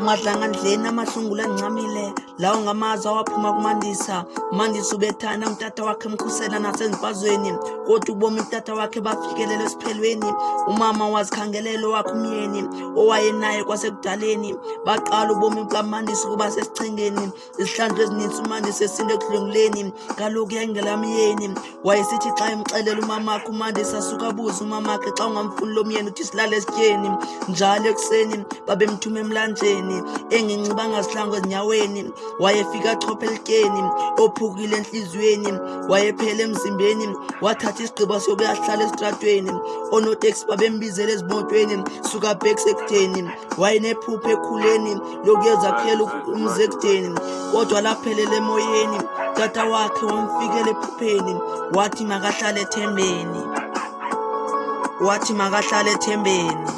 Madlangandleni amahlungula ancamile lawo ngamaza waphuma kumandisa. Umandisa ubethana umtata wakhe emkhusela nasezimfazweni, kodwa ubomi umtata wakhe bafikelele esiphelweni. Umama wazikhangelela wakhe umyeni owayenaye kwasekudaleni. Baqala ubomi bukamandisa ukuba sesichengeni. Izihlandlo ezininzi umandisa esinde ekudlwenguleni. Kaloku yayingelamyeni. Wayesithi xa emxelela umamakhe umandisa asuka abuze umamakhe xa ungamfuni lo myeni uthi silale esityeni. Njalo ekuseni babemthuma emlanjeni engincibanga zihlangu ezinyaweni. Wayefika achophe elityeni ophukile enhliziyweni. Wayephele emzimbeni wathatha isigqibo sokuyahlala esitratweni. Oonoteksi babembizela ezimotweni suka bhek sekudeni. Wayenephupha ekhuleni lokuyezakhela umzi ekudeni, kodwa laphelele emoyeni. Tata wakhe wamfikela ephupheni wathi makahlale ethembeni, wathi makahlale ethembeni.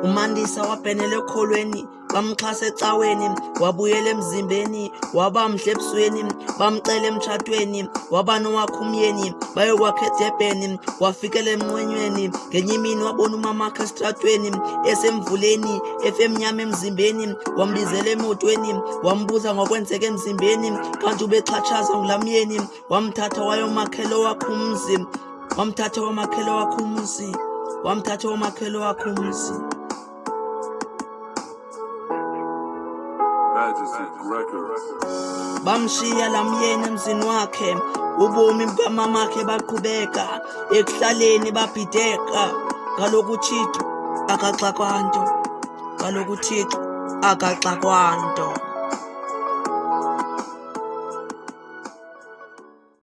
Umandisa wabhenela ekholweni, bamxhasa ecaweni, wabuyela emzimbeni, waba mhle ebusweni, bamcela emtshatweni, waba nowakhe umyeni, bayokwakha eDurban. Wafikela emnqwenyweni ngenye imini wabona umamakhe esitratweni esemvuleni efe emnyama emzimbeni. Wambizela emotweni wambuza ngokwenzeka emzimbeni, kanti ubexhatshazwa ngulamyeni. Wamthatha wayomakhela owakhe umzi, wamthatha wamakhela wakhe umzi, wamthatha wamakhela wakhe umzi. Bamshiya lamyeni emzini wakhe. Ubomi bukamamakhe baqhubeka ekuhlaleni babhideka. Kaloku uThixo akaxakwa nto, kaloku uThixo akaxakwa nto.